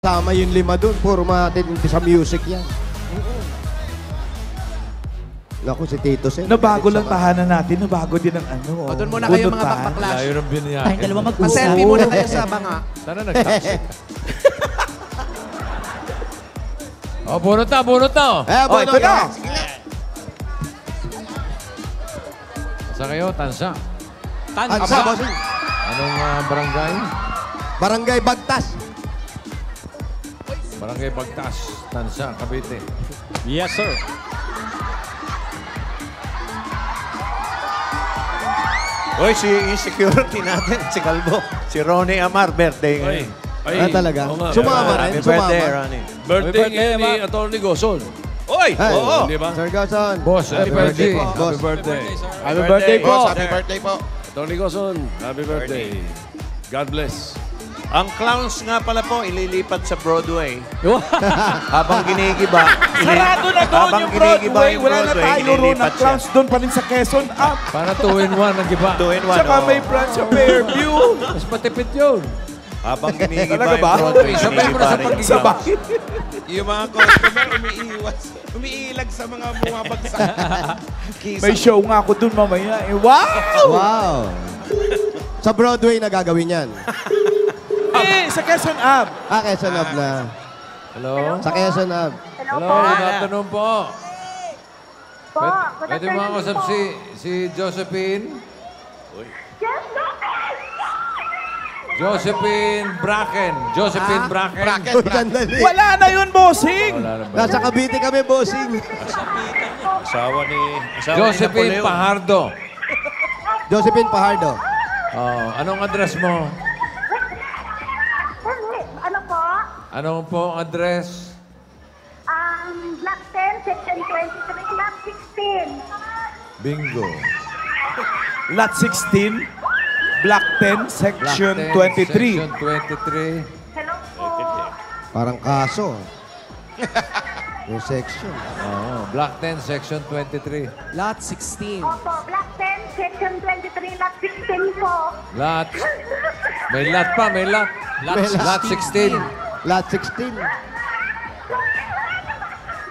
Tama yung 5 dun. Puro matindi sa music yan. Naku, si Tito Sen. Nabago lang tahanan natin. Nabago din ang ano. O, doon muna kayo mga bunutan. bakbaklash. Layo ng biniyakin. Tayong dalawa mag-usap. Pa-selfie muna kayo sa banga. Sana nag-taxi. Bunot na, bunot na. Bono, ito na. Saan kayo? Tansa. Ansa, bossing. Anong barangay? Barangay Bagtas. Barangay Pagtas, Tansa, Cavite. Yes, sir. Uy, si security natin, si Calvo. Si Ronnie Amar, birthday ngayon. Talaga? oo nga. Sumama rin, Happy birthday, sumama. Ronnie. Birthday ngayon ni Atty. Gozon. Uy! Ay, Oo! Di ba? Sir Gozon. Boss, happy birthday. po. Happy Boss. birthday. Happy birthday po. Boss, happy birthday po. Atty. Gozon, happy birthday. God bless. Ang clowns nga pala po, ililipat sa Broadway. Habang ginigiba. Sarado na doon habang yung ginigiba Broadway. yung Wala na Broadway, tayo ron. ililipat Ang clowns siya. doon pa rin sa Quezon Up. Para 2-in-1 ang giba. 2-in-1, Tsaka oo. may branch sa Fairview. Mas matipid yun. Habang ginigiba Talaga yung ba? Broadway, Sabay mo na sa ginigiba rin yung Sa clowns. bakit? Yung mga customer umiilag sa mga bumabagsak. May show nga ako doon mamaya. Wow! Wow. Sa Broadway na gagawin yan. Sa Quezon Up. Quezon Ave na. Hello? Sa Quezon Ave. Hello, good afternoon po. Pwede mo ako usap si Josephine? Josephine Bracken. Josephine Bracken. Sandali. Wala na yun, bossing. Wala na ba? Nasa Cavite kami, bossing. Asawa ni Josephine Napoleon. Pahardo. Josephine Pahardo. Anong address mo? Ano po? Anong po ang address? Block 10, Section 23, Block 16. Bingo. Lot 16, Block 10, Section Block 10, 23. Section 23. Hello po. Parang kaso. Yung section. Block 10, Section 23. Lot 16. Opo, Block 10, Section 23, Block 16 po. Lot. May lot pa, may lot. Lot 16. Lot 16.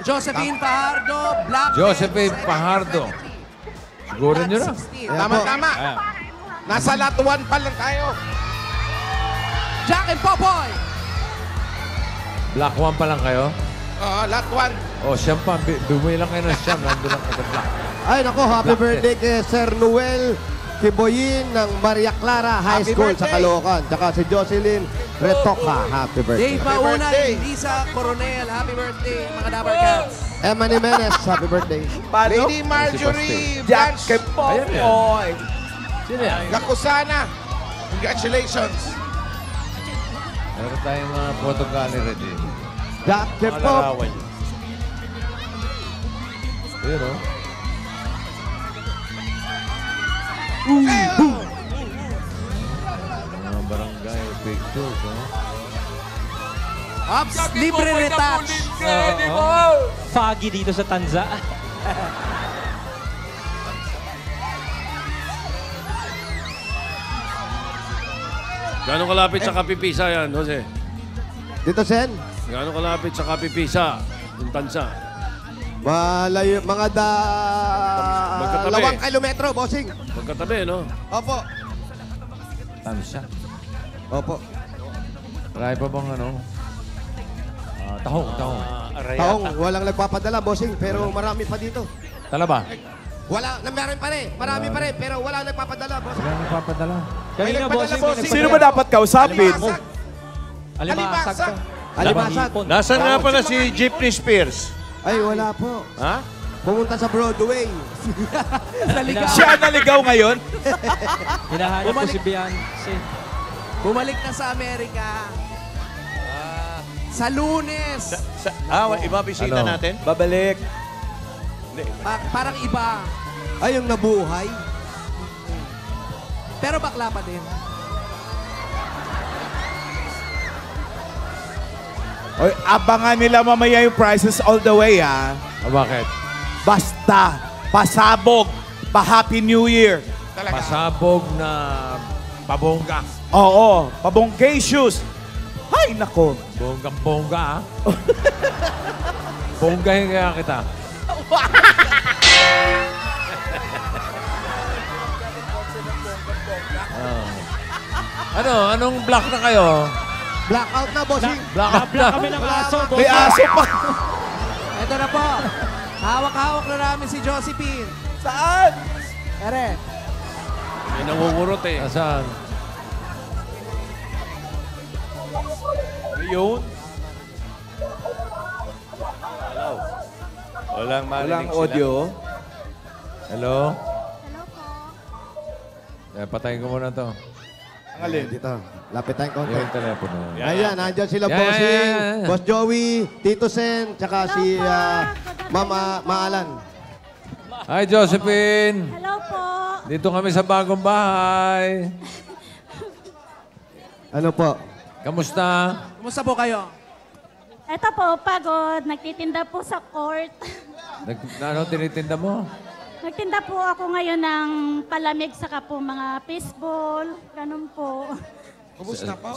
Josephine Fajardo, Black. Josephine Fajardo. Siguro nyo na. Tama, tama. Nasa lot 1 pa lang tayo. Jack and Popoy. Block 1 pa lang kayo? Oo, lot 1. Siyam pa. Bumili lang kayo ng siyam. Nandun lang kayo sa block. Ay, nako, happy Black birthday kay Sir Noel Kiboyin ng Maria Clara High Happy School sa birthday. Caloocan. Tsaka si Jocelyn Retoca. Happy birthday. Dave Mauna, birthday. Lisa Coronel. Happy birthday, mga Dapper Cats. Emma Jimenez, happy birthday. Lady Marjorie Jack Blanche and Popoy. Sino yan? Gakusana. Congratulations. Meron tayong mga photo gallery din. Jack and Pop. Ayun, o. Mga barangay pictures, o. Ups, libre retouch. Foggy dito sa Tanza. Gano'ng kalapit sa Kapipisa yan, Jose? Dito, Sen. Gano'ng kalapit sa Kapipisa, yung tansa? Malayo, mga Magkatabi. 2 kilometro, bossing. Magkatabi, no? Opo. Tansya. Opo. Marami pa bang ano? Tahong. Taong, walang nagpapadala, bossing, pero marami pa dito. Tala ba? Wala, meron pa rin. Marami pa rin, pero wala nagpapadala, bossing. Wala nagpapadala. Kanina, bossing. Sino ba dapat kausapin? Alimasag ka. Alimasag. Nasaan nga pala si Jeepney Spears? Ay, wala po. Ha? Pumunta sa Broadway. Siya ang naligaw ngayon? Hinahanap ko si Beyonce. Bumalik na sa Amerika. Sa Lunes. Iba bisita Ano? natin? Babalik. Parang iba. Ay, yung nabuhay. Pero bakla pa din. Oy, abangan nila mamaya yung prices all the way, ha? Bakit? Basta, pasabog, pa-Happy New Year. Pasabog na pabongga. Oo, pabonggacious. Hay, nako. Bonggang-bongga, ah. Bonggahin kaya kita. Ano? Anong block na kayo? Blackout na, bossing. Block Block kami ng aso, May bossing. aso pa. Ito na po. Hawak-hawak na namin si Josephine. Saan? Ere. May nangungurot eh. Nasaan? Yun. Walang marinig Walang sila. audio. Hello? Hello po. Patayin ko muna to. Ang alin? Dito. Lapit tayong konti. Yung telepono. Ayan, nandyan sila, Yeah, bossing. yeah, yeah. Boss Joey, Tito Sen, tsaka si Mama Maalan. Hi, Josephine. Hello po. Dito kami sa bagong bahay. Ano po? Kamusta? Kumusta po kayo? Ito po, pagod. Nagtitinda po sa court. Ano tinitinda mo? Nagtinda po ako ngayon ng palamig saka po mga fishball. Ganun po. Ubus na po.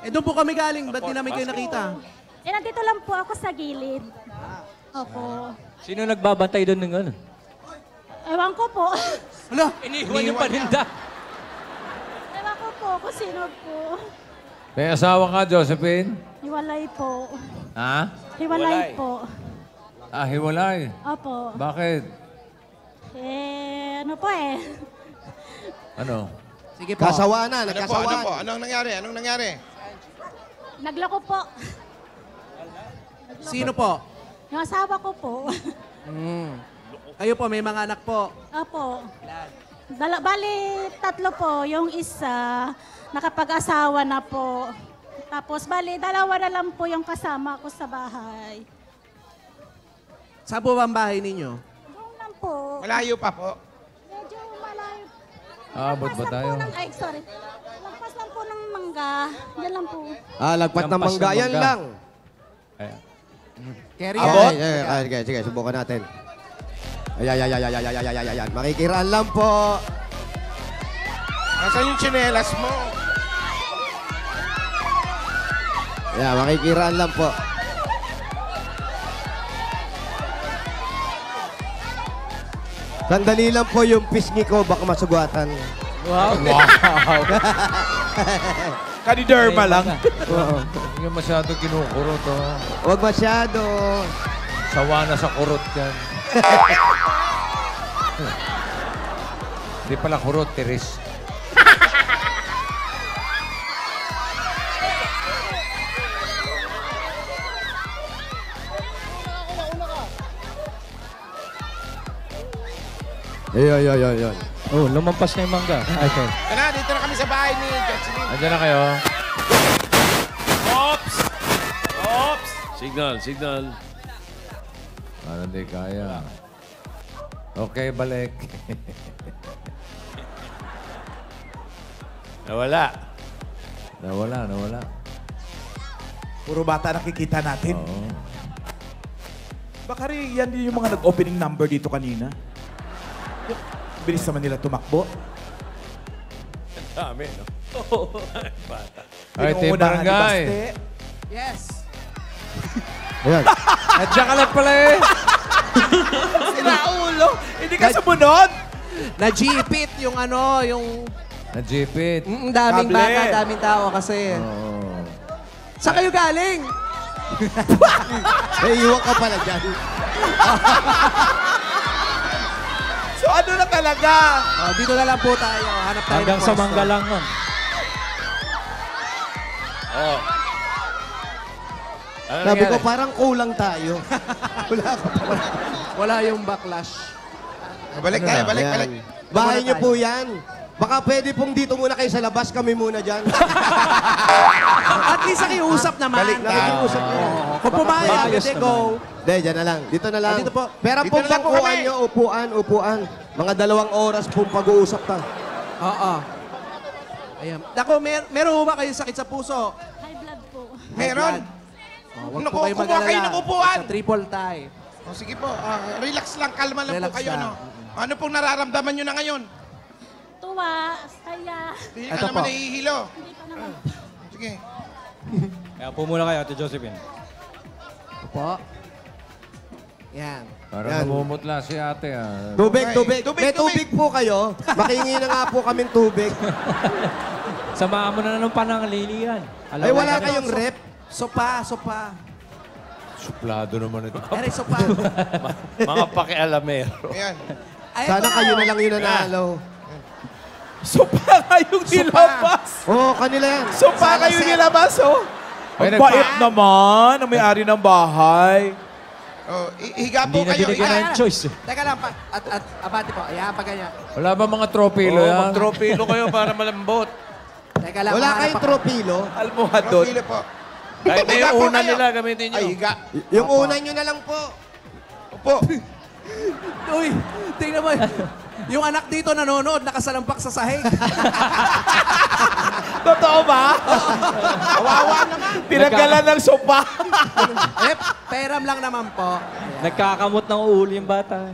Eh, doon po kami galing. Ba't di namin kayo nakita? Eh, nandito lang po ako sa gilid. Opo. Sino nagbabantay doon ng ano? Ewan ko po. Hala, Iniwan yung paninda. Ewan ko po kung sino po. May asawa ka, Josephine? Hiwalay po. Ha? Hiwalay po. Ah, hiwalay. Opo. Bakit? Eh, ano po eh. Ano? Sige po. Kasawaan na, Ano po? nagkasawaan. Anong nangyari? Anong nangyari? Naglako po. Sino po? Yung asawa ko po. Kayo po, may mga anak po. Opo. Bali, 3 po. Yung isa, nakapag-asawa na po. Tapos, bali, 2 na lang po yung kasama ko sa bahay. Saan po ba ang bahay ninyo? Doon lang po. Malayo pa po. Medyo malayo. Aabot ba Lagpas lang tayo? po ng, ay, sorry. Lagpas lang po ng mangga. Yan lang po. Lagpat ng Lampas mangga. ng Yan mangga. lang. Ay, Carry Abot? Sige, sige, subukan natin. Ayan. Makikiraan lang po. Nasaan yung tsinelas mo? Ayan, makikiraan lang po. Sandali lang po yung pisngi ko, baka masugatan. Wow. Kaniderma lang. hindi nga masyado kinukurot, oh. Huwag masyado. Sawa na sa kurot yan. Hindi pala kurot, tiris. Ayun. Oh, lumampas na yung mangga. Okay. Ano, dito na kami sa bahay ni Jocelyn. Andiyan na kayo. Signal. Parang hindi kaya. Okay, balik. Nawala. Nawala. Puro bata nakikita natin. Oo. Baka rin yan din yung mga nag-opening number dito kanina. Bilis naman nila tumakbo. Dami, no? Ay, Team Pinungunahan ni Barangay. Baste. Yes. Ayan. Nandiyan ka lang pala eh. Sira ulo. Hindi ka sumunod. Na-jeepit yung ano, yung... Najipit. daming Kable. bata, daming tao kasi. Oo. Saan kayo galing? May iwan ka pala dyan. So ano na talaga? Oh, dito na lang po tayo. Hanap tayo Hanggang ng sa pwesto. mangga lang, ma'am. Oh. Ano Sabi ko, nangyari? parang kulang tayo. Wala ka pa. Wala yung backlash. Balik tayo, balik. Ayan. Bahay niyo po yan. Baka pwede pong dito muna kayo sa labas, kami muna dyan. At least nakiusap naman. Balik na. Nakikiusap niyo. Kung pumayag, Ayos hindi naman. go. Hindi, dyan na lang. Dito na lang. Dito po. Pero Dito pong na lang po bangkuan kami. nyo, upuan. Mga 2 oras pong pag-uusap ta. Oo. Ayan. Dako, meron ba kayo sakit sa puso? High blood po. Meron. Huwag Naku, po kayo kumuha mag-alala. kayo ng upuan. Sa triple tie. O sige po, relax lang, kalma lang Relax po kayo. lang. Ano? Ano pong nararamdaman nyo na ngayon? Tuwa, saya. Hindi Ito ka naman po. nahihilo. Hindi pa naman. Sige. Kaya po muna kayo, Ate Josephine. Opo. Yan. Parang Yan. namumutla si ate. Tubig, Okay. tubig. Tubig, May tubig po kayo. Makingi na nga po kaming tubig. Samahan mo na ng panangalilian. Ay, wala kayong rep. Sopa, sopa. Suplado naman ito. Ere, sopa. Mga pakialamero. Ayan. Ay, Sana ito. kayo na lang yung nanalo. So pa kayong nilabas. Oo, kanila yan. So pa kayong nilabas, oh. Ay, Ang bait naman ang may-ari ng bahay. Oh, higa po Hindi na kayo. binigyan Higa. ng choice. Teka lang, abati po. Ayan, pag ganyan. Wala ba mga tropilo yan? Magtropilo kayo para malambot. Teka lang. Wala mahanap kayong ako. tropilo. Almohadon. Pili po. Kahit na Higa yung po una kayo. nila, gamitin nyo. Ay, higa. Yung una nyo na lang po. Opo. Uy, tingnan mo. Yung anak dito nanonood, nakasalampak sa sahig. Totoo ba? Kawawa naman. Tinanggalan ng sopa. eh, peram lang naman po. Nagkakamot ng ulo yung bata.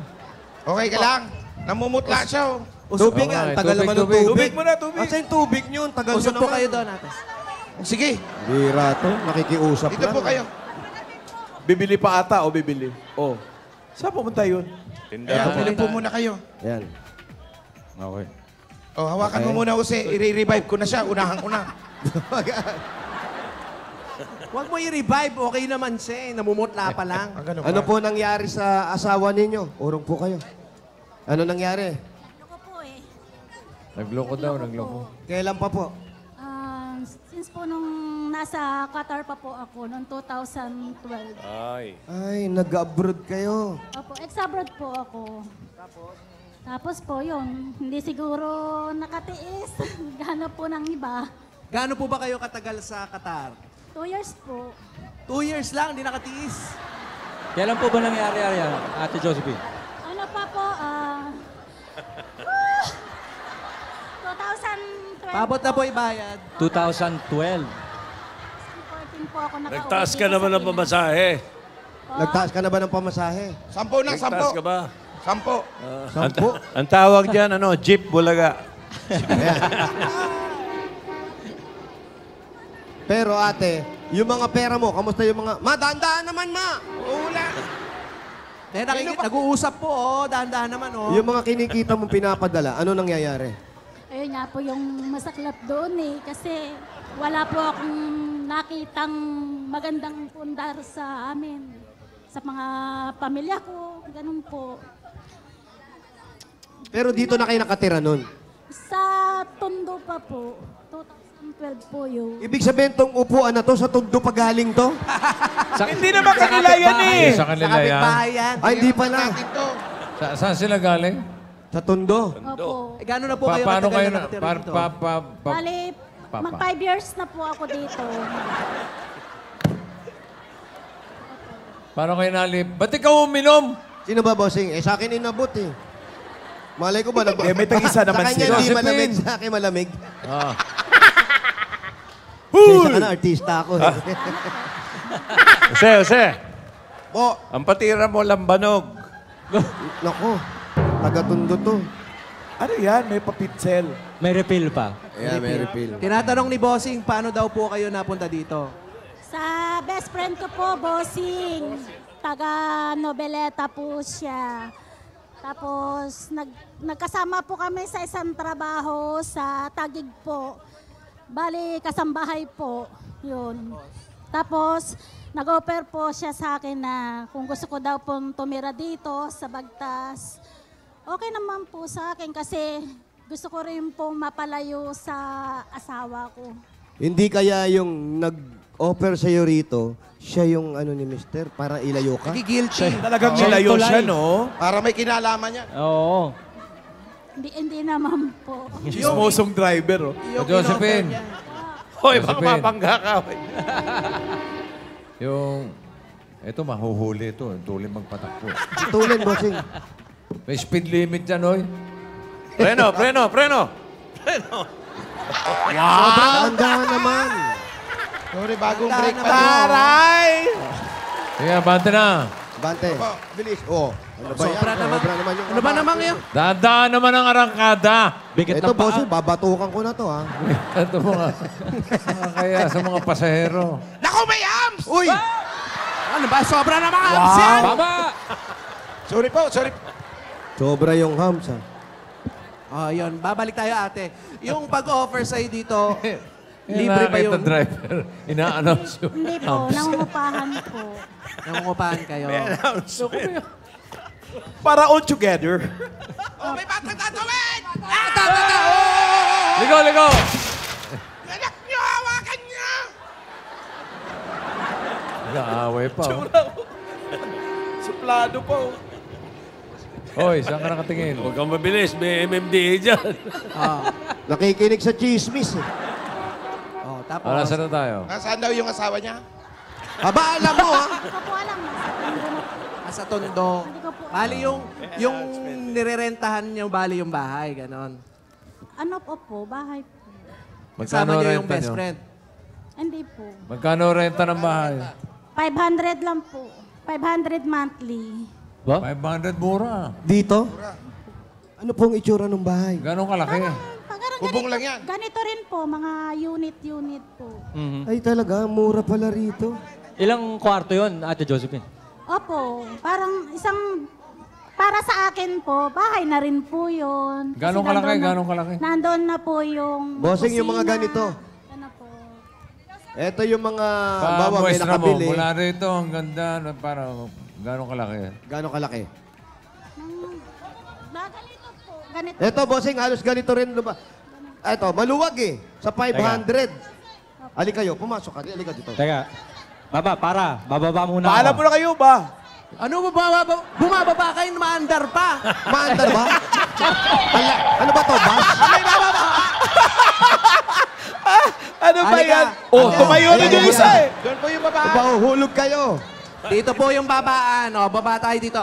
Okay ka lang. Namumutla siya. Oh. Tubig Okay, nga, ang tagal tubig, naman ng tubig. tubig. Tubig muna, tubig. Asa yung tubig nyo? Ang tagal nyo Usap naman. po kayo doon, ate. Sige, Bira to, nakikiusap dito lang. po kayo. Bibili pa ata o bibili? Oh. Saan pumunta yun? Ayan, pili po muna kayo. Yan. Okay. Oh, hawakan mo muna kasi i-revive ko na siya. Unahan ko na. Huwag mo i-revive, okay naman siya. Namumutla pa lang. Ang ganun Ano ba? po nangyari sa asawa ninyo? Urong po kayo. Ano nangyari? Ako po eh. Nagloko daw, nagloko. Kailan pa po? Since po nung nasa Qatar pa po ako, noong 2012. Ay. Ay, nag-abroad kayo. Opo, ex-abroad po ako. Tapos po yun, hindi siguro nakatiis. Gano po ng iba. Gaano po ba kayo katagal sa Qatar? 2 years po. 2 years lang, hindi nakatiis. Kailan po ba nangyari yan, Ate Josephine? Ano pa po, 2012 Pabot na po ibayad. 2012. 14 po ako nakauwi. Nagtaas ka dito naman sa ng pamasahe. Nagtaas ka na ba ng pamasahe? 10 na, 10. Nagtaas ka ba? 10. Sampu? Ang tawag dyan, Jeep Bulaga. Pero ate, yung mga pera mo, kamusta yung mga... Ma, dahan-dahan naman, ma! Wala. Eh, nag-uusap po, oh. Dahan-dahan naman, oh. Yung mga kinikita mong pinapadala, ano nangyayari? Ayun nga po yung masaklap doon eh. Kasi wala po akong nakitang magandang pundar sa amin. Sa mga pamilya ko, ganun po. Pero dito na kayo nakatira nun. Sa Tondo pa po, 2012 po yun. Ibig sabihin tong upuan na to, sa tundo pa galing to? Hindi naman kanila yan eh. Sa Sa kanila yan. kapitbahay yan. Ay, hindi pala. Natin to. Saan sila galing? Sa tundo. Opo. Eh, gano'n na po kayo Paano katagal kayo na na... nakatira Pa, dito? pa, pa, pa, Bali, Papa. mag 5 years na po ako dito. paano kayo nalip? Ba't ikaw uminom? Sino ba, bossing? Eh, sa akin inabot eh. Malay ko ba? Eh, may tag-isa naman Sa kanya sila. hindi Josephine. malamig, sa akin malamig. Ah. Kesa ka na, artista ako. eh. Jose. Po, Ang patira mo, lambanog. nako, taga-tundo to. Ano yan? May papitsel. May refill pa. Yeah, may refill. Tinatanong ni Bossing, paano daw po kayo napunta dito? Sa best friend ko po, Bossing. Taga Nobeleta po siya. Tapos, nagkasama po kami sa isang trabaho sa Taguig po. Bali, kasambahay po. Yun. Tapos, nag-offer po siya sa akin na kung gusto ko daw pong tumira dito sa Bagtas. Okay naman po sa akin kasi gusto ko rin pong mapalayo sa asawa ko. Hindi kaya yung nag-offer sa'yo rito, siya yung ano ni mister, para ilayo ka? Guilty. Talagang Oh. nilayo Tulay. siya, no? Para may kinalaman yan. Oo. Hindi naman po. Chismosong driver, oh. Josephine. Hoy, baka Josephine. mapangga ka. Yung... Ito, mahuhuli ito. Tuloy magpatakbo. Tulen, bossing. May speed limit yan, oy. Preno. Dahan-dahan naman. Sorry, bagong break pa to. Taray! Sige, bante na. Bante, bilis. Oh, ano ba yan? Sobra naman. Sobra naman yung Ano ba naman ngayon? Dadaan naman ang arangkada. Bigat Ito, ng paa. bossing, babatukan ko na to, ha? Ito mga... Kaya sa mga pasahero. Naku, ako may hams! Uy! Ano ba? Sobra na mga abs yan! Baba! Sorry po, sorry. Sobra yung hams, ha? Oh, yun. Babalik tayo, ate. Yung pag-offer sa'yo dito, libre ba yung... driver. Ina-announce yung Hindi po, nangungupahan po. Nangungupahan kayo? Para all together. Oh, may batang tatawid! Ligo, ligo! Anak niyo, hawakan niyo! Nag-aaway pa. Oh. Suplado po. Hoy, saan ka nakatingin? Huwag kang mabilis. May MMDA dyan. Oh. Nakikinig sa chismis, eh. Oh, tapos... Para saan na tayo? Nasaan daw yung asawa niya? Aba, alam mo, ha? Hindi ko po alam. Sa Tondo. Hindi ko po alam. Bali yung nirerentahan niyo, bali yung bahay, ganon. Ano po, bahay po. Kasama niyo yung renta best nyo? friend. Hindi po. Magkano renta ng bahay? 500 lang po. 500 monthly. Ba? 500 mura. Dito? Ano pong itsura ng bahay? Ganong kalaki? Parang Bubong ganito, lang yan. ganito rin po, mga unit-unit po. Ay, talaga, mura pala rito. Ilang kwarto yon, Ate Josephine? Opo, parang isang... Para sa akin po, bahay na rin po yun. Kasi Ganong kalaki? nandun na- Ganong kalaki? Nandun na po yung Bossing, yung mga kusina. ganito. Ano po. Ito yung mga, bawa may Pa-muestra mo. nakabili. Mula rito, ang ganda. Parang ganong kalaki. Gano'ng kalaki? Ganito po. Ganito. Ito, bossing, halos ganito rin. Ito, maluwag eh. Sa 500. Ali kayo, pumasok ka. Ali ka dito. Teka. Baba, bababa muna Paalam ako. mo na kayo ba? Ano bumababa kayo, maandar pa? Maandar ba? Ano ba to, bus? Ano ba Halika. yan? Oh, tumayo na Halika. yung isa eh. Doon po yung babae. Mahuhulog kayo. Dito po yung babaan. O, baba tayo dito.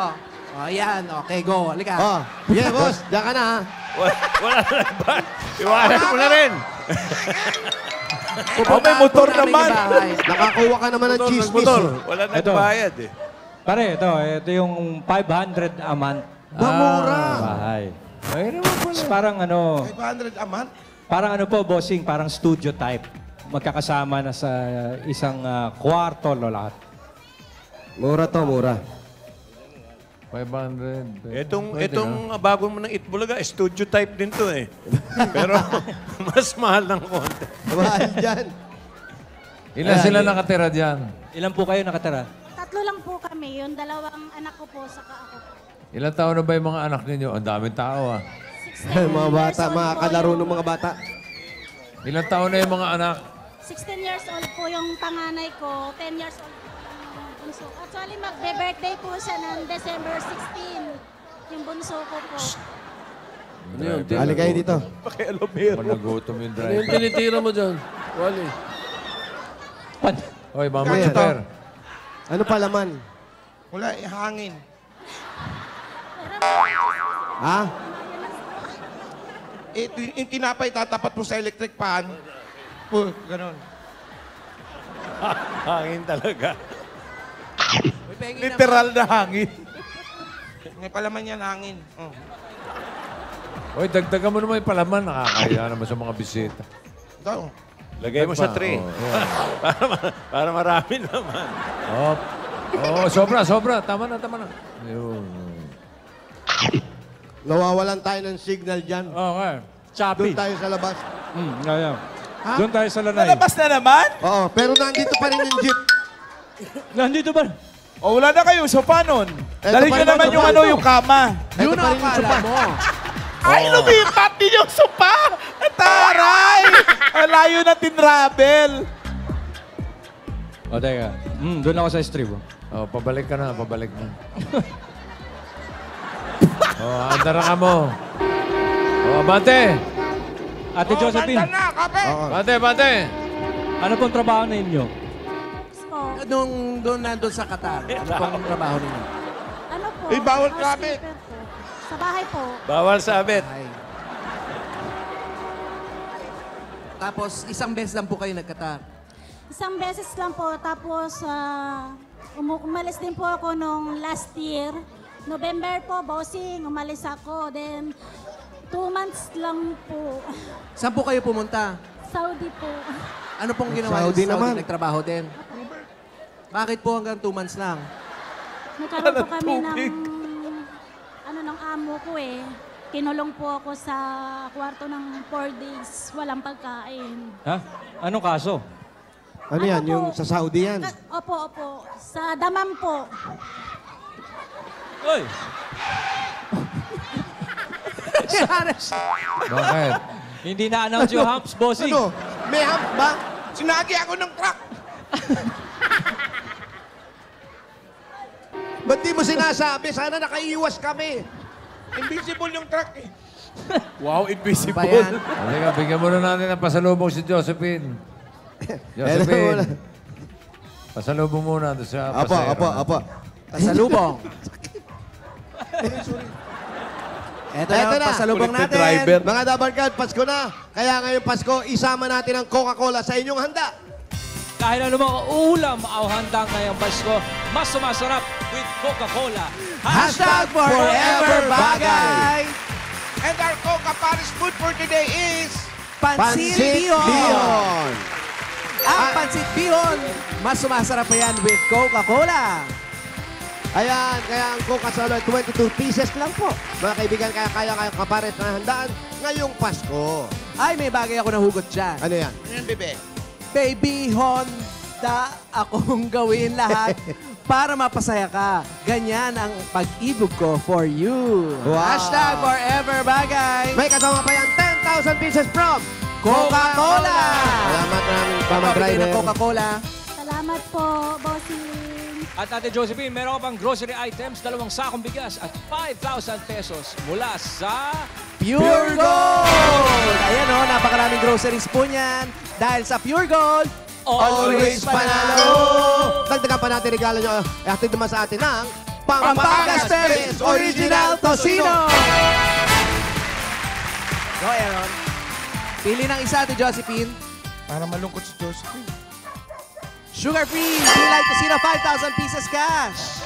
O, ayan. Okay, go. Halika. Oh, yeah, boss. Diyan ka na, ha? Wala na ba? Iwanan mo na rin. Oh, may motor po namin naman. yung bahay. Nakakuha ka naman ng chismis. Motor. eh. Wala na Ito. bayad eh. Pare, ito yung 500 a month. Mura. Bahay. Ay, naman pala. Parang ano, 500 a month? parang ano po, bossing, parang studio type. Magkakasama na sa isang kwarto lo lahat. Mura to, mura. 500. Itong bago mo ng Itbulaga, studio type din to eh. Pero mas mahal ng konti. Mahal dyan. Ilan sila nakatira dyan? Ilan po kayo nakatira? Tatlo lang po kami. Yung dalawang anak ko po, saka ako po. Ilan taon na ba yung mga anak ninyo? Ang daming tao ah. 16 Mga bata, years old mga po kalaro yung- ng mga bata. Ilan taon na yung mga anak? 16 years old po yung panganay ko. 10 years old po yung bunso. Actually, magbe-birthday po siya ng December 16. Yung bunso ko po. Ano yun? Ali kayo dito. Pakialamero. Nagutom yung Ano yung driver. tinitira mo dyan? Wally. Hoy, mama Ano to? super. Ano pa laman? Wala, hangin. Ha? Yung tinapay, tatapat mo sa electric pan. Po, ganon. Hangin talaga. May pengi na- Literal na hangin. May palaman yan, hangin. Oh. Hoy, dagdagan mo naman yung palaman. Nakakaya naman sa mga bisita. Daw. Lagay mo sa Pa, tray. oh, yeah. Para marami naman. Oh, sobra. Tama na. Yun. Nawawalan tayo ng signal dyan. Okay. Doon Choppy. tayo sa labas. Ngayon. Doon tayo sa lanay. Nalabas na naman? Oo, pero nandito pa rin yung jeep. Nandito ba? O wala na kayo, so paano? Eto Dali pa nyo rin naman yung yung sopa. ano, yung kama. Ito Yun pa ang rin yung akala sopa. mo. Ay, lumipat din yung sopa! Taray! Ang layo na tinravel. O, teka. Doon ako sa strip. Oh, pabalik ka na. Oh, andara ka mo. Oh, abante. Ate Josephine, Banda na, kape! Bante. ano pong trabaho na inyo? Po. Nung doon nandun sa Qatar, ano pong trabaho ninyo? Ano po? Uy, bawal housekeeper gamit. po. Sa bahay po. Bawal sabit. Ay. Tapos, isang beses lang po kayo nag-Qatar. Isang beses lang po. Tapos, umalis din po ako nung last year. November po, bossing, umalis ako. Then, 2 months lang po. Saan po kayo pumunta? Saudi po. Ano pong ginawa Saudi niyo sa Saudi? naman. Nagtrabaho din? Bakit po hanggang 2 months lang? Nagkaroon po kami ng amo ko eh. Kinulong po ako sa kwarto ng 4 days. Walang pagkain. Ha? Anong kaso? Ano yan? Ano po? Yung sa Saudi yan? Opo. Sa Damam po. Oy! Bakit? Hindi na-announce yung humps, bossing. Ano? May hump ba? Sinagi ako ng truck. Ba't di mo sinasabi? Sana nakaiwas kami. Invisible yung truck eh. Wow, invisible. Ano ba yan? Halika, bigyan muna natin ng pasalubong si Josephine. Josephine. Pasalubong muna doon sa Apo. Pasalubong. Eto na, pasalubong Kulit na natin. driver. Mga Dabarkad, Pasko na. Kaya ngayong Pasko, isama natin ang Coca-Cola sa inyong handa. Kahit ano mga ulam au handa ngayong Pasko, mas sumasarap with Coca-Cola. Hashtag forever bagay. And our Coca Paris food for today is... Pansit Bihon. Bihon. Ang Pansit Bihon, mas sumasarap pa yan with Coca-Cola. Ayan, kaya ang Coca-Cola 22 pieces lang po. Mga kaibigan, kaya kayong kapares na handaan ngayong Pasko. Ay, may bagay ako nahugot dyan. Ano yan? Ano yan, bebe? Baby Honda, akong gawin lahat para mapasaya ka. Ganyan ang pag-ibig ko for you. Wow. Hashtag forever bagay. May kasama pa yan, 10,000 pieces from Coca-Cola. Salamat namin, Mama Pabigay Driver. ng Coca-Cola. Salamat po, bossing. At Ate Josephine, meron ka pang grocery items, 2 sakong bigas at 5,000 pesos mula sa... Pure Gold! Ayan o, napakaraming groceries po niyan. Dahil sa Pure Gold, Always panalo! Dagdagan pa natin regalo nyo. Hatid naman sa atin ng Pampangas Best Original Tocino! Go, Aaron. Pili ng isa, Ate Josephine. Para malungkot si Josephine. Sugar-free, Pilay Tocino, 5,000 pieces cash.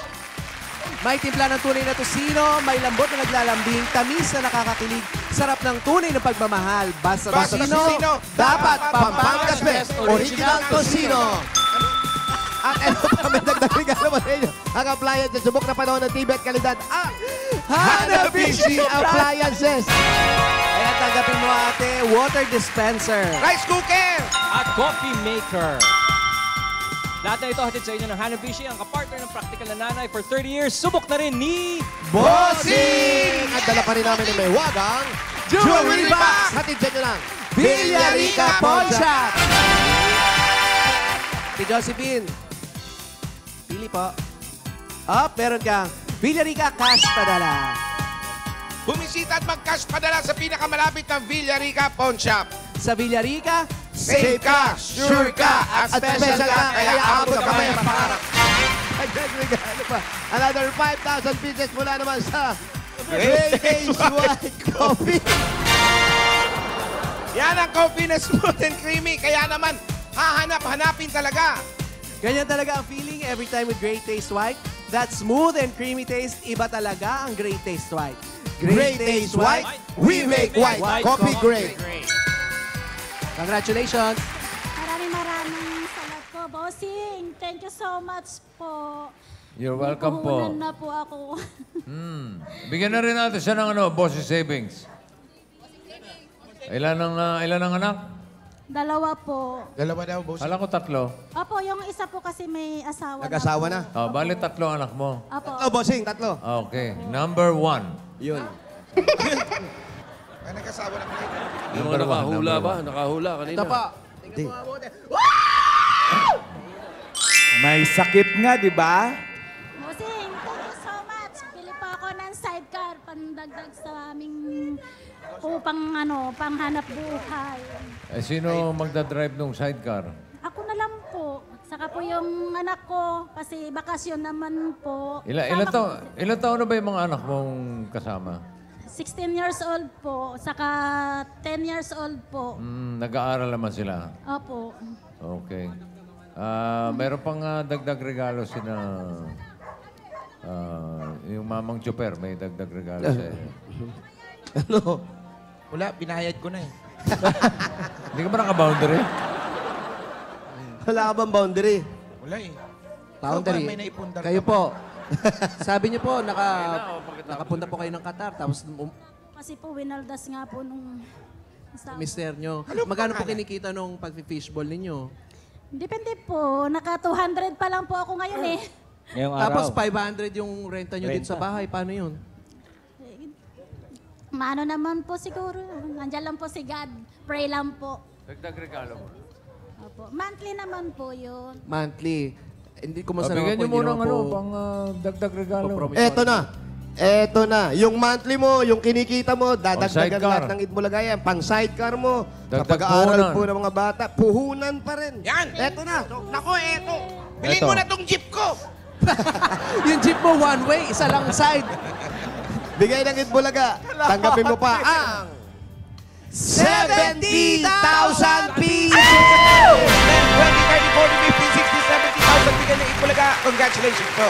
May timpla ng tunay na tocino, may lambot na naglalambing, tamis na nakakakilig, sarap ng tunay na pagmamahal. Basta Basta tocino, tocino, dapat Pampangas Best Original Tocino. At ito pa, may dagdag regalo mo sa inyo. Ang appliances, subok na panahon ng TV at kalidad. Ang Hanabishi Appliances. Kaya tanggapin mo ate, water dispenser. Rice cooker! at coffee maker. Lahat na ito hatid sa inyo ng Hanabishi, ang kapartner ng practical na nanay for 30 years. Subok na rin ni... Bossing! At dala pa rin namin ng may wagang Jewelry Box! Hatid sa inyo lang. Villarica Pawn Shop! Si Josephine. Pili po. Meron kang Villarica Cash Padala. Bumisita at mag-cash padala sa pinakamalapit ng Villarica Pawn Shop. Sa Villarica, Safe ka, sure ka, at special ka, kaya abot ka may pangarap. Agad regalo pa. Another 5,000 pieces mula naman sa Great Taste White Coffee. Yan ang coffee na smooth and creamy, kaya naman hahanap-hanapin talaga. ganyan talaga ang feeling every time with Great Taste White. That smooth and creamy taste, iba talaga ang Great Taste White. Great Taste White, we make white. Coffee great. Congratulations! Maraming salamat po, bossing. Thank you so much po. You're welcome po. Puhunan na po ako. Bigyan na rin natin siya ng Bossy Savings. Ilan ang anak? 2 po. Dalawa daw, boss. Alam ko 3. Opo, yung isa po kasi may asawa Nag-asawa na. Oh, bali 3 anak mo. Opo. Bossing, 3. Okay. Number 1. Yun. Ay, nag-asawa na pala. Yung mga nakahula ba? Nakahula kanina. Ito po. May sakit nga, di ba? Bossing, thank you so much. Pili po ako ng sidecar pandagdag sa aming panghanap buhay. Eh, sino magdadrive ng sidecar? Ako na lang po. Saka po yung anak ko, kasi bakasyon naman po. Ilan taon na ba yung mga anak mong kasama? 16 years old po, saka 10 years old po. Nag-aaral naman sila. Opo. Okay. Meron pang dagdag regalo yung mamang chopper, may dagdag regalo sa iyo. Ano? Wala, binayad ko na eh. Hindi ka ba naka-boundary? Wala ka bang boundary? Wala eh. Boundary. May naipundar Kayo ka ba? po. Sabi niyo po, nakapunta po kayo ng Qatar, tapos Kasi po, winaldas nga po nung... mister nyo. Magkano po kinikita nung pag-fishball ninyo? Depende po. Naka 200 pa lang po ako ngayon eh. Ngayong Tapos araw. 500 yung renta nyo dito sa bahay. Paano yun? Maano naman po siguro. Nandiyan lang po si God. Pray lang po. Dagdag regalo mo. Opo. Monthly naman po yun. Monthly. Hindi ko masarap Bigyan po. niyo muna ng pang dagdag regalo. Eto na. Eto na. Yung monthly mo, yung kinikita mo, dadagdagan sidecar. lahat ng Itbulaga yan. Pang sidecar mo. Dagdag Kapag aaral puhunan. po ng mga bata, puhunan pa rin. Yan! Eto na. So, nako, eto. Bilhin Eto. mo na tong jeep ko. Yung jeep mo, one way, isa lang side. Bigay ng Itbulaga. Tanggapin mo pa ang 70,000 pieces! 10, 20, 30, 40, 50, 60, 70,000 bigay ng Itbulaga. Congratulations po.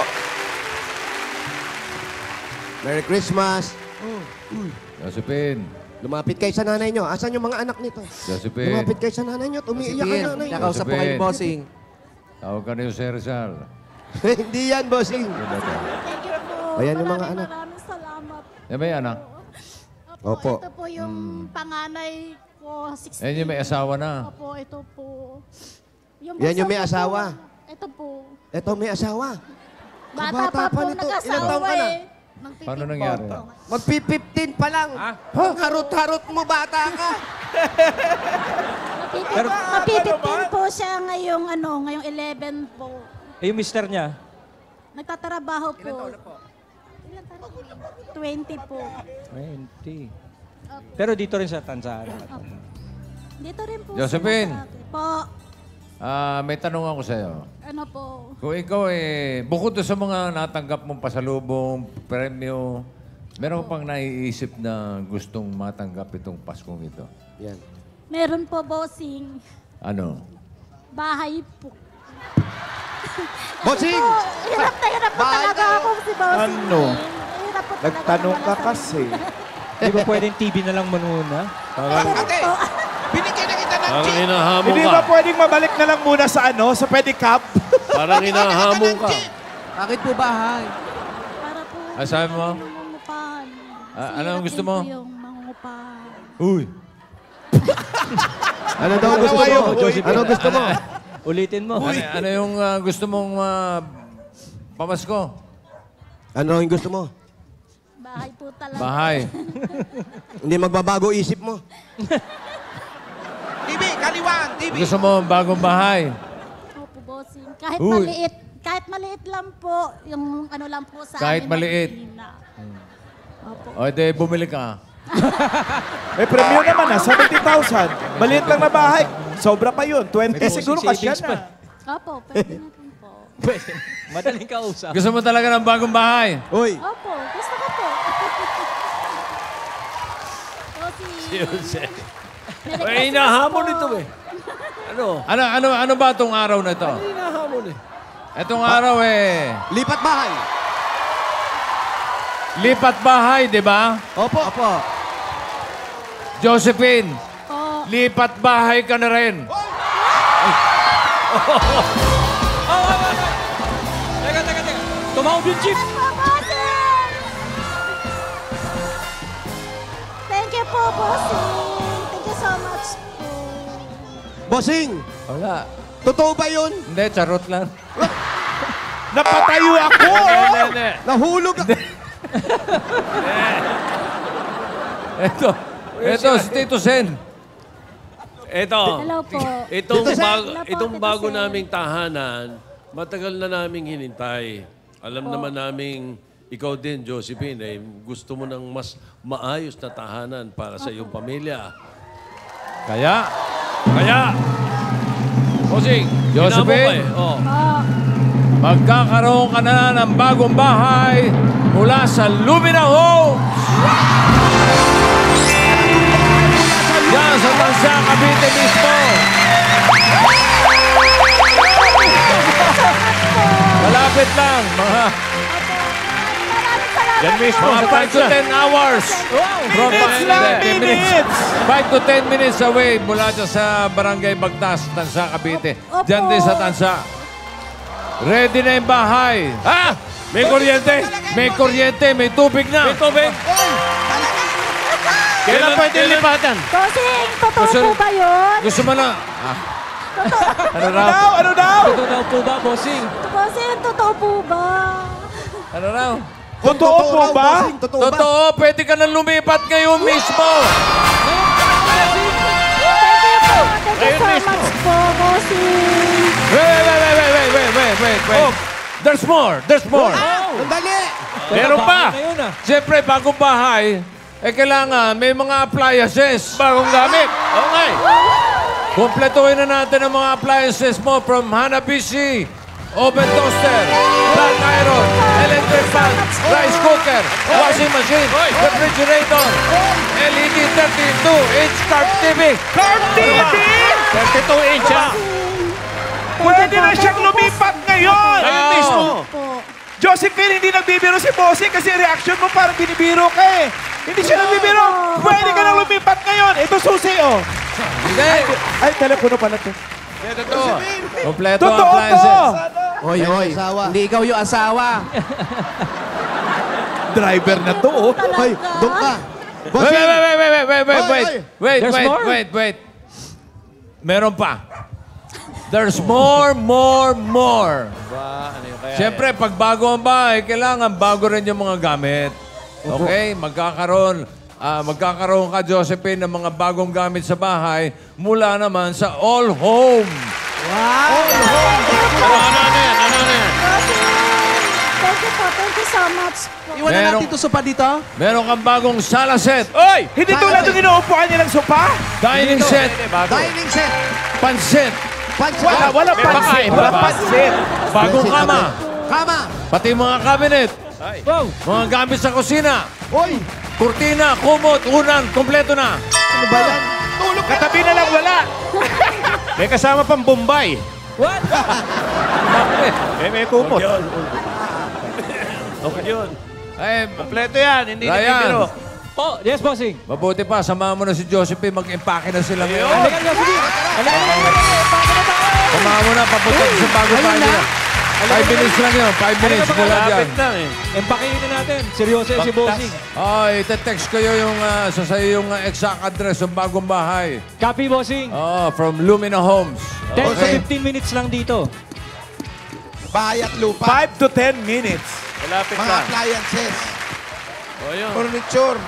Merry Christmas. Josephine. Lumapit kayo sa nanay nyo. Asan yung mga anak nito? Josephine. Lumapit kayo sa nanay nyo. Umiiyak ang nanay nyo. Nakausap po kayo, bossing. Tawag ka na yung Sir Rizal. Hindi yan, bossing. Thank you po. Ayan yung mga anak. Maraming salamat. Yan ba yung anak? Opo. Ito po yung panganay ko, 16. Yan yung may asawa na. Opo, ito po. Yan yung may bunso ko asawa. po, ito po. Ito may asawa. Bata Kabata pa pa po nito. Ilang nag-asawa taon ka na? eh. Nagtitipon Paano nangyari? po. Magpi-15 pa lang. Ang harot-harot mo, bata ka. Mapipipin po siya ngayong, ngayong 11 po. Eh, yung mister niya? Nagtatrabaho po. Ilan taon? 20 po. 20. Pero dito rin sa Tanzania. Dito rin po. Josephine. sila sa akin. Po. May tanong ako sa'yo. Ano po? Kung ikaw bukod doon sa mga natanggap mong pasalubong, premyo, meron ka pang naiisip na gustong matanggap itong Paskong ito? Yan. Meron po, bossing. Ano? Bahay po. Bossing! Hirap na hirap po Bahay talaga tayo. ako si bossing. Ano? Hirap po talaga Nagtanong na ka wala sa- kasi. Di ba pwedeng TV na lang manuna? Ate, binigyan na kita ng Parang jeep. hinahamon Hindi ka. ba pwedeng mabalik na lang muna sa sa pedicab? Parang hinahamon ka. Bakit po bahay? Para po. Ah, sabi mo? Mangungupahan. Ano ang gusto Hirap mo? din po yung mangungupahan. Uy! Ano daw gusto mo? Ano gusto mo? Ulitin mo. Ano yung gusto mong pamasko? Ano yung gusto mo? Bahay po talaga. Bahay. Hindi magbabago isip mo. TV, kaliwaan, TV. Gusto mo bagong bahay? Opo, bossing. Kahit Uy. maliit. Kahit maliit lang po. Yung ano lang po sa Kahit amin. maliit. Marikina. Opo. O, di bumili ka. May premyo naman 70,000. Maliit lang na bahay. Sobra pa yun. 20 siguro kasya savings pa. na. Opo, pwede na din po. Pwede. Madaling kausap. Gusto mo talaga ng bagong bahay? Uy, Opo, gusto ko po. Bossing. Ay, hinahamon ito eh. Ano ba itong araw na ito? Hinahamon eh. Itong araw lipat bahay. lipat bahay, di ba? Opo. Opo. Josephine, Po. lipat bahay ka na rin. Teka. Tumawag yung jeep. Bossing! Thank you po, bossing. Thank you so much po. Bossing, Wala. totoo ba yun? Hindi, charot lang. Napatayo ako! Hindi. Nahulog ako. Ito, si Tito Sen. Hello po. Itong Tito bago Sen. naming tahanan, matagal na naming hinintay. Alam naman naming ikaw din, Josephine, gusto mo ng mas maayos na tahanan para sa iyong pamilya. Kaya, Bossing, Josephine. Oh. magkakaroon ka na ng bagong bahay mula sa Lumina Homes. Yan sa Tansa, Cavite mismo. Malapit lang, mga Yan mismo, mga 5 to 10 hours. From Minutes! 5 to 10 minutes away mula dyan sa Barangay Bagtas, Tansa, Cavite. Opo. Diyan din sa Tansa. Ready na yung bahay. Ha? May kuryente? May kuryente, may tubig na. May tubig? Kailan pwede lipatan? Bossing, totoo Gusto- po ba yun? Gusto mo na... Ano raw? Ano daw? Totoo daw po ba, bossing? Bossing, totoo po ba? Ano raw? Totoo po raw, ba? bossing, totoo ba? Totoo, pwede ka na lumipat ngayon mismo. Thank you so much po, bossing. Wait. There's more. Sandali! Meron pa. Ngayon ah. Siyempre, bagong bahay, kailangan may mga appliances. Bagong gamit. Okay. Kompletuhin na natin ang mga appliances mo from Hanabishi, oven toaster, flat iron, electric fan, rice cooker, washing machine, refrigerator, LED 32-inch Carb TV. Carb TV! 32-inch ha. Pwede na siyang lumipat ngayon! Ngayon mismo. Po. Josephine, hindi nagbibiro si Bossing kasi reaction mo parang binibiro ka eh. Hindi siya nagbibiro. Pwede ka nang lumipat ngayon. Ito susi, oh. Hindi. Ay, telepono pala to. Kompleto ang Totoo to! appliances. Oy. Asawa. Hindi ikaw yung asawa. Driver na to, oh. Hoy, doon ka. Wait. Bossing! Wait. Meron pa. There's more. Siyempre, pag bago ang bahay, kailangan bago rin yung mga gamit. Okay? Magkakaroon ka, Josephine, ng mga bagong gamit sa bahay mula naman sa All Home. Ano yan? Thank you so much po. Iwan na natin ito sopa dito. Meron kang bagong sala set, Oy! Hindi tulad yung inuupuan nilang sopa? dining set, Dining set. pansit, Wala pansit. Wala pansit. bagong kama, Kama. pati mga cabinet, Wow! mga gamit sa kusina, Hoy, kurtina, kumot, unan, kompleto na. ano ba yan? Katabi na lang wala. May kasama pang Bombay. What? May kumot. Okay yun. Ay, Kompleto yan, hindi Ryan. nagbibiro. Oh, yes, bossing. mabuti pa, samahan mo na si Josephine, mag-empake na sila ngayon. Halika na, sige. Halika na. Samahan mo na, papunta sa bagong bahay nila. 5 minutes lang yun, 5 minutes mula dyan. Lapit lang eh. Empakihin na natin. Seryoso si bossing. Ay, ite-text kayo yung, sasayo yung exact address ng bagong bahay. Copy, bossing. From Lumina Homes. 10 to 15 minutes lang dito. Bahay at lupa. 5 to 10 minutes. Malapit Mga lang. appliances. O yun. Furniture.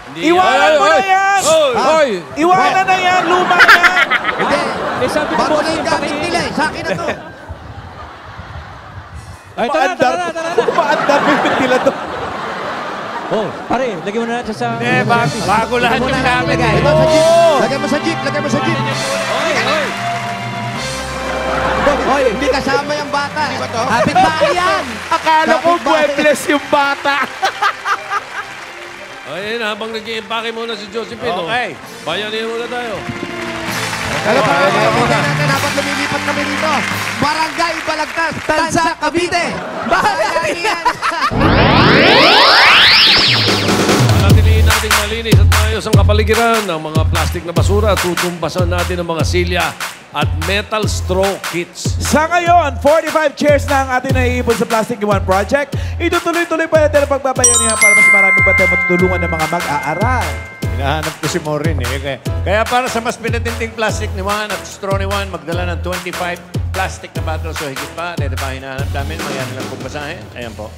Hindi Iwanan mo na yan! Hoy! Iwanan na yan! Luma na yan! Hindi. Eh, sabi ni Bago na bossing, yung gamit nila empakihin. eh. Sa akin na to. Ay, tara na. Umaandar mo yung nila to. Oh, pare, lagyan mo na natin sa... Bago lahat yung gamit. Ito sa jeep. Lagyan mo sa jeep. Lagyan mo sa jeep. Hoy, hindi kasama yung bata. Di ba to? Kapit bahay yan. Akala ko Muebles yung bata. Ayun, habang nag-i-empake muna si Josephine. Okay. Bayanin muna tayo. Ano pa ang kaibigan natin habang lumilipat kami dito? Barangay Balagtas, Tansa, Cavite. Bahay yan. Panatilihin natin malinis at maayos ang kapaligiran ng mga plastic na basura. Tutumbasan natin ang mga silya at metal straw kits. Sa ngayon, 45 chairs na ang ating naiipon sa Plastic One Project. Itutuloy-tuloy pa natin ang pagbabayanihan para mas maraming ba tayo matutulungan ng mga mag-aaral. Hinahanap ko si Maureen eh. Kaya para sa mas pinatinding plastic ni Juan at straw ni Juan, magdala ng 25 plastic na bottles o higit pa. Dito pa hinahanap namin. Mayan lang kung basahin. Ayan po.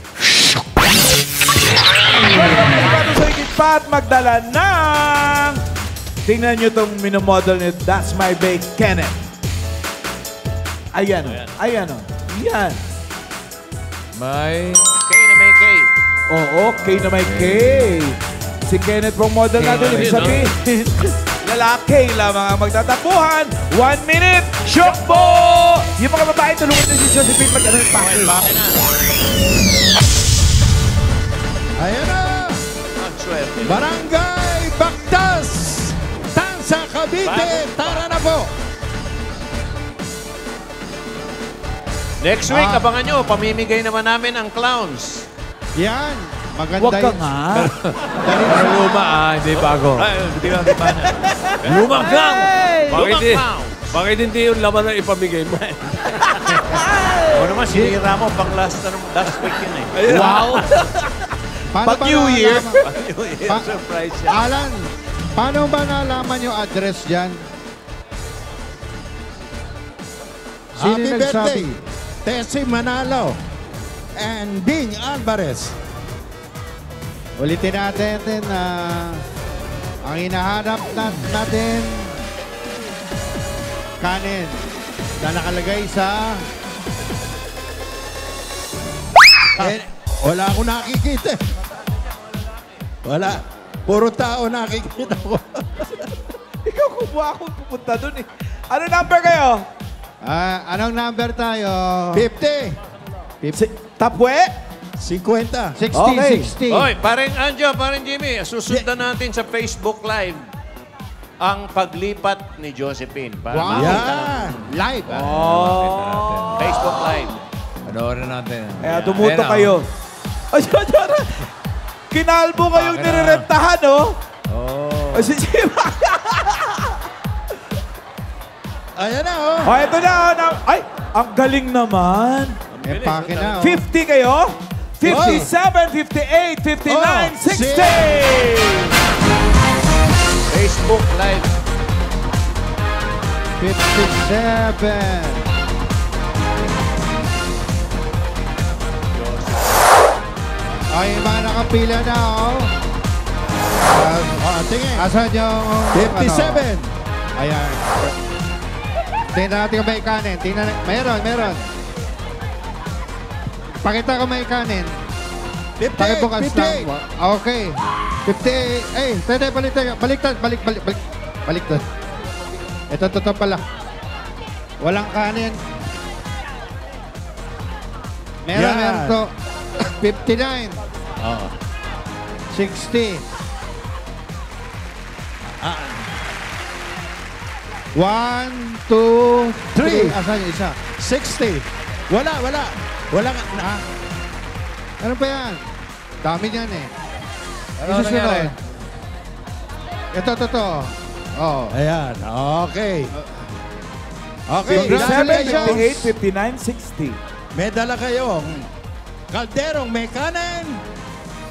Bago sa higit pa at magdala ng... Tingnan nyo itong minomodel ni That's My Bake Kenneth. Ayan o. Ayan o. Yan. May... K na may K. Oo, K na may K. Si Kenneth pong model natin. Ibig sabihin, lalaki lamang ang magtatapuhan. 1 minute. Shock po! Yung mga babae, tulungan din si Josephine mag-ano yung pake. Ayan na. Ang swerte. Barangay Bactas, Tansa, Cavite. Tara na po. Next week, abangan nyo. Pamimigay naman namin ang clowns. Yan. Maganda Huwag ka yun. nga. Pero luma hindi bago. Ay, hindi ba na? Lumang clown! Lumang clown. Bakit hindi yung laman na ipamigay mo? O naman, sinira mo pang last week yun eh. Wow! Pag New Year. Surprise siya. Alan, paano ba nalaman yung address dyan? Sino Happy nagsabi? birthday, Tessie Manalo and Bing Alvarez. Ulitin natin na ang hinahanap natin kanin na nakalagay sa Wala akong nakikita. Wala. Puro tao nakikita ko. Ikaw kumuha akong pupunta dun eh. Ano number kayo? anong number tayo? 50. Tapwe? 50. 60, Okay. 60. Hoy, parang Anjo, parang Jimmy, susundan natin sa Facebook Live ang paglipat ni Josephine. Para Wow. makita Yan. natin. Live. Facebook Live. Panoorin natin. Kaya tumuto Ayan, kayo. Ay, kinalbo kayong Bakit na? nirereptahan, oh. Oh. Ay, si Jima. Ayan na, oh. Oh, ito na, oh. Ay, ang galing naman. May pake na. 50 kayo? 57, 58, 59, 60! Facebook Live. 57. Ay, mga nakapila na, oh. Tingin. Asan yung... 57. Ayan. Tingnan natin kung may kanin. Tingnan, meron. Pakita ko may kanin. 58. Pakibukas 58. lang. Okay. 58. Eh, tede, balik doon. Ito, totoo pala. Walang kanin. Meron Yan. to. 59. 60. 1, 2, 3. Asan yung isa? 60. Wala. Wala nga. Ano ba yan? Dami niyan eh. Ano Yung susunod. nangyari? Ito. Oh. Ayan. Okay. Okay. 57, 58, 59, 60. May dala kayong kalderong may kanin.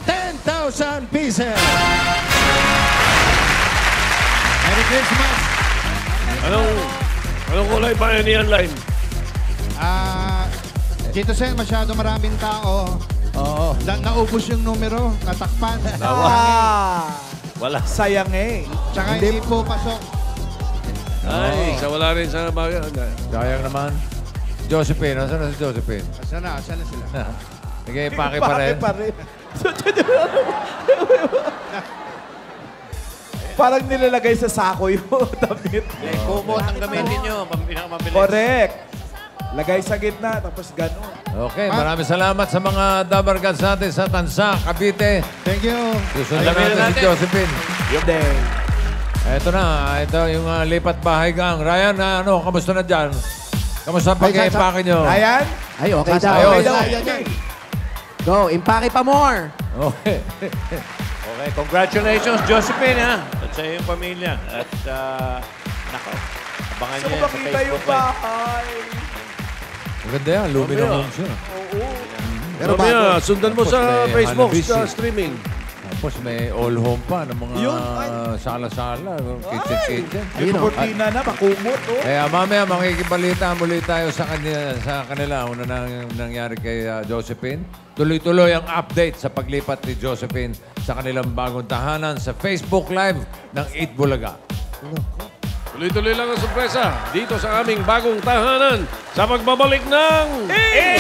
10,000 pieces. Merry Christmas. Anong kulay ba yan yan, Line? Tito Sen, masyado maraming tao. Oo. Naubos yung numero, natakpan. Wala. Sayang eh. Tsaka hindi po pasok. Ay, sa wala rin sa bagay. Sayang naman. Josephine. Nasaan na si Josephine? Asan na sila? Nag-iipake pa rin. Parang nilalagay sa sako yung damit. Kumot ang gamitin nyo. Pinakamabilis. Correct. Lagay sa gitna, tapos gano'n. Okay, maraming salamat sa mga Dabargads natin sa Tansa, Cavite. Thank you. Susundan Alamin natin si natin. Josephine. Hindi. Ito na, ito yung lipat bahay gang. Ryan, kamusta na dyan? Kamusta ang pag-iipake nyo? Ryan? Ay, okay daw. Ayos. Okay daw. Go, impake pa more. Okay. Okay, congratulations, Josephine, ha? At sa iyong pamilya. At, nako, abangan Gusto niyo ko yan sa makita yung Facebook Live. bahay. Maganda yan, Lumina Homes yun. Pero sundan mo Tapos sa may Facebook, Hanabishi. sa streaming. Tapos may all home pa ng mga sala-sala, kitchen-kitchen. Yung cortina na, makumot, oh. Kaya mamaya makikibalita muli tayo sa kanila. Una nang nangyari kay Josephine. Tuloy-tuloy ang update sa paglipat ni Josephine sa kanilang bagong tahanan sa Facebook Live ng 8 Bulaga. Tuloy-tuloy lang ang sorpresa dito sa aming bagong tahanan sa pagbabalik ng 8